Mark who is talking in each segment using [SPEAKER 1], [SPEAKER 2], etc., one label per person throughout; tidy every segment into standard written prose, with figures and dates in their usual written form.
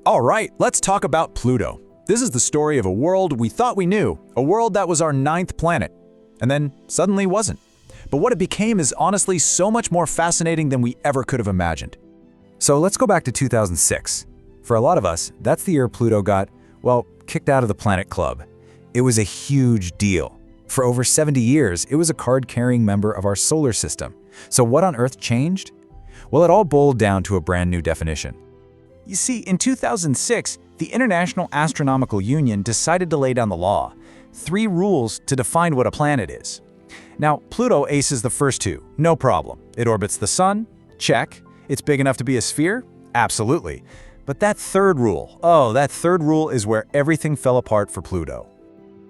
[SPEAKER 1] All right, let's talk about Pluto. This is the story of a world we thought we knew, a world that was our ninth planet, and then suddenly wasn't. But what it became is honestly so much more fascinating than we ever could have imagined. So let's go back to 2006. For a lot of us, that's the year Pluto got, well, kicked out of the Planet Club. It was a huge deal. For over 70 years, it was a card-carrying member of our solar system. So what on Earth changed? Well, it all boiled down to a brand new definition. You see, in 2006, the International Astronomical Union decided to lay down the law, 3 rules to define what a planet is. Now, Pluto aces the first 2, no problem. It orbits the sun? Check. It's big enough to be a sphere? Absolutely. But that third rule, that third rule is where everything fell apart for Pluto.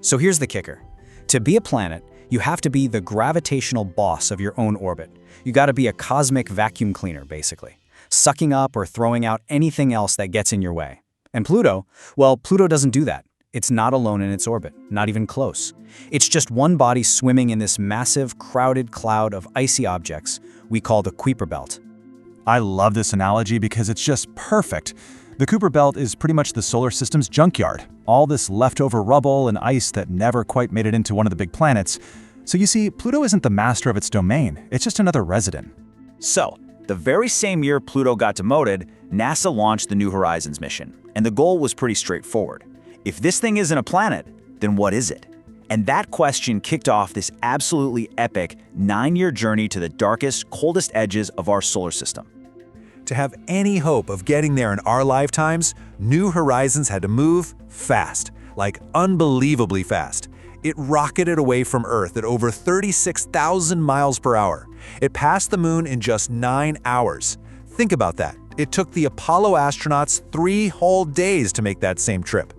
[SPEAKER 2] So here's the kicker. To be a planet, you have to be the gravitational boss of your own orbit. You gotta be a cosmic vacuum cleaner, basically, sucking up or throwing out anything else that gets in your way. And Pluto, well, Pluto doesn't do that. It's not alone in its orbit, not even close. It's just one body swimming in this massive, crowded cloud of icy objects we call the Kuiper Belt.
[SPEAKER 1] I love this analogy because it's just perfect. The Kuiper Belt is pretty much the solar system's junkyard, all this leftover rubble and ice that never quite made it into one of the big planets. So you see, Pluto isn't the master of its domain, it's just another resident.
[SPEAKER 3] So, the very same year Pluto got demoted, NASA launched the New Horizons mission, and the goal was pretty straightforward. If this thing isn't a planet, then what is it? And that question kicked off this absolutely epic 9-year journey to the darkest, coldest edges of our solar system.
[SPEAKER 1] To have any hope of getting there in our lifetimes, New Horizons had to move fast, like unbelievably fast. It rocketed away from Earth at over 36,000 miles per hour. It passed the moon in just 9 hours. Think about that. It took the Apollo astronauts 3 whole days to make that same trip.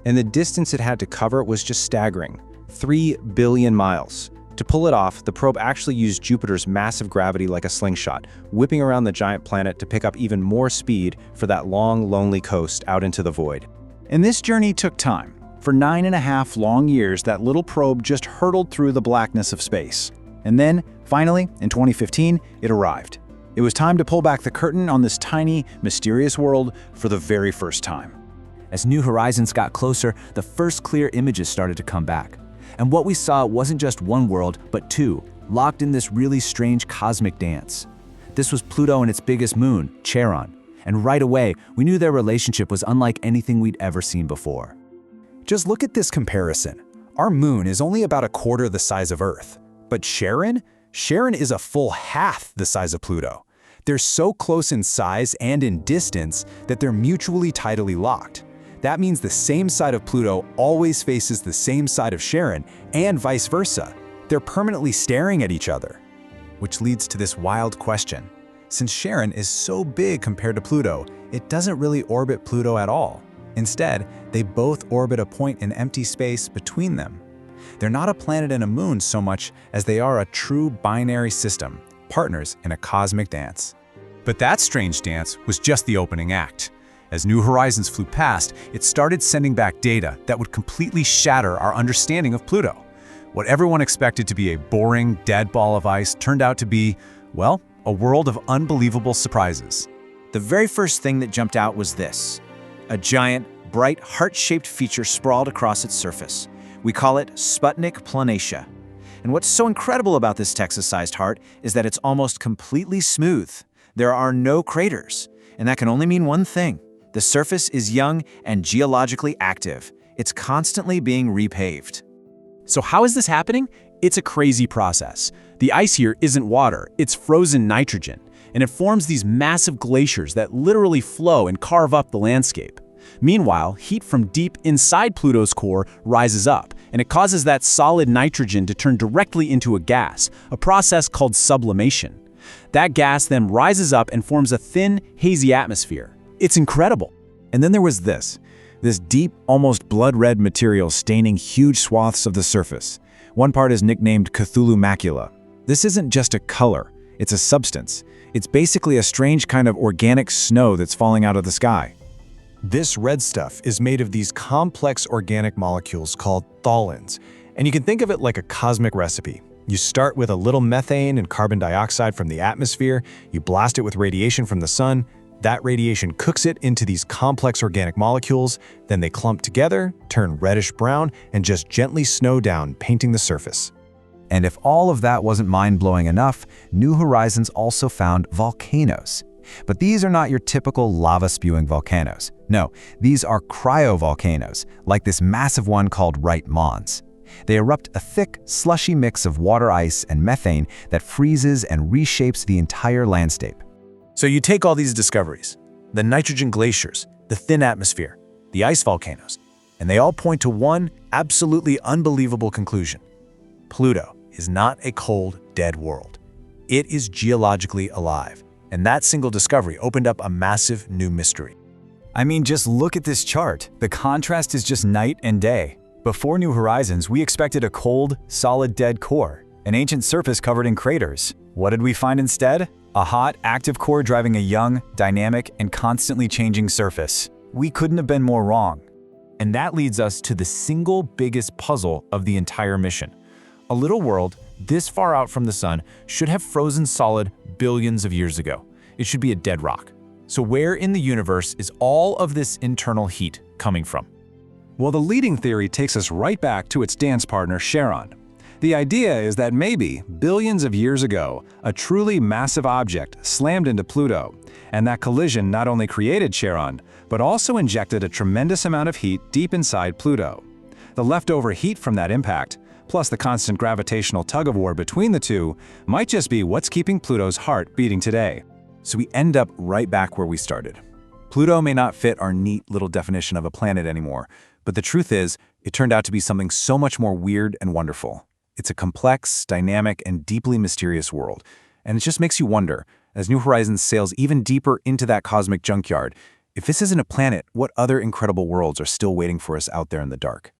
[SPEAKER 2] And the distance it had to cover was just staggering, 3 billion miles. To pull it off, the probe actually used Jupiter's massive gravity like a slingshot, whipping around the giant planet to pick up even more speed for that long, lonely coast out into the void.
[SPEAKER 4] And this journey took time. For 9.5 long years, that little probe just hurtled through the blackness of space. And then, finally, in 2015, it arrived. It was time to pull back the curtain on this tiny, mysterious world for the very first time.
[SPEAKER 5] As New Horizons got closer, the first clear images started to come back. And what we saw wasn't just one world, but 2, locked in this really strange cosmic dance. This was Pluto and its biggest moon, Charon. And right away, we knew their relationship was unlike anything we'd ever seen before.
[SPEAKER 1] Just look at this comparison. Our moon is only about a quarter the size of Earth. But Charon is a full half the size of Pluto. They're so close in size and in distance that they're mutually tidally locked. That means the same side of Pluto always faces the same side of Charon, and vice versa. They're permanently staring at each other. Which leads to this wild question. Since Charon is so big compared to Pluto, it doesn't really orbit Pluto at all. Instead, they both orbit a point in empty space between them. They're not a planet and a moon so much as they are a true binary system, partners in a cosmic dance. But that strange dance was just the opening act. As New Horizons flew past, it started sending back data that would completely shatter our understanding of Pluto. What everyone expected to be a boring, dead ball of ice turned out to be, well, a world of unbelievable surprises.
[SPEAKER 3] The very first thing that jumped out was this: a giant, bright, heart-shaped feature sprawled across its surface. We call it Sputnik Planatia. And what's so incredible about this Texas-sized heart is that it's almost completely smooth. There are no craters, and that can only mean one thing. The surface is young and geologically active. It's constantly being repaved.
[SPEAKER 4] So how is this happening? It's a crazy process. The ice here isn't water, it's frozen nitrogen, and it forms these massive glaciers that literally flow and carve up the landscape. Meanwhile, heat from deep inside Pluto's core rises up, and it causes that solid nitrogen to turn directly into a gas, a process called sublimation. That gas then rises up and forms a thin, hazy atmosphere. It's incredible.
[SPEAKER 1] And then there was this deep, almost blood-red material staining huge swaths of the surface. One part is nicknamed Cthulhu macula. This isn't just a color, it's a substance. It's basically a strange kind of organic snow that's falling out of the sky. This red stuff is made of these complex organic molecules called tholins, and you can think of it like a cosmic recipe. You start with a little methane and carbon dioxide from the atmosphere, you blast it with radiation from the sun, That radiation cooks it into these complex organic molecules, then they clump together, turn reddish-brown, and just gently snow down, painting the surface.
[SPEAKER 5] And if all of that wasn't mind-blowing enough, New Horizons also found volcanoes. But these are not your typical lava-spewing volcanoes. No, these are cryovolcanoes, like this massive one called Wright Mons. They erupt a thick, slushy mix of water ice and methane that freezes and reshapes the entire landscape.
[SPEAKER 3] So you take all these discoveries, the nitrogen glaciers, the thin atmosphere, the ice volcanoes, and they all point to one absolutely unbelievable conclusion. Pluto is not a cold, dead world. It is geologically alive, and that single discovery opened up a massive new mystery.
[SPEAKER 2] I mean, just look at this chart. The contrast is just night and day. Before New Horizons, we expected a cold, solid dead core, an ancient surface covered in craters. What did we find instead? A hot, active core driving a young, dynamic, and constantly changing surface. We couldn't have been more wrong.
[SPEAKER 3] And that leads us to the single biggest puzzle of the entire mission. A little world this far out from the sun should have frozen solid billions of years ago. It should be a dead rock. So where in the universe is all of this internal heat coming from?
[SPEAKER 1] Well, the leading theory takes us right back to its dance partner, Charon. The idea is that maybe, billions of years ago, a truly massive object slammed into Pluto, and that collision not only created Charon, but also injected a tremendous amount of heat deep inside Pluto. The leftover heat from that impact, plus the constant gravitational tug-of-war between the two, might just be what's keeping Pluto's heart beating today.
[SPEAKER 3] So we end up right back where we started. Pluto may not fit our neat little definition of a planet anymore, but the truth is, it turned out to be something so much more weird and wonderful. It's a complex, dynamic, and deeply mysterious world, and it just makes you wonder, as New Horizons sails even deeper into that cosmic junkyard, if this isn't a planet, what other incredible worlds are still waiting for us out there in the dark?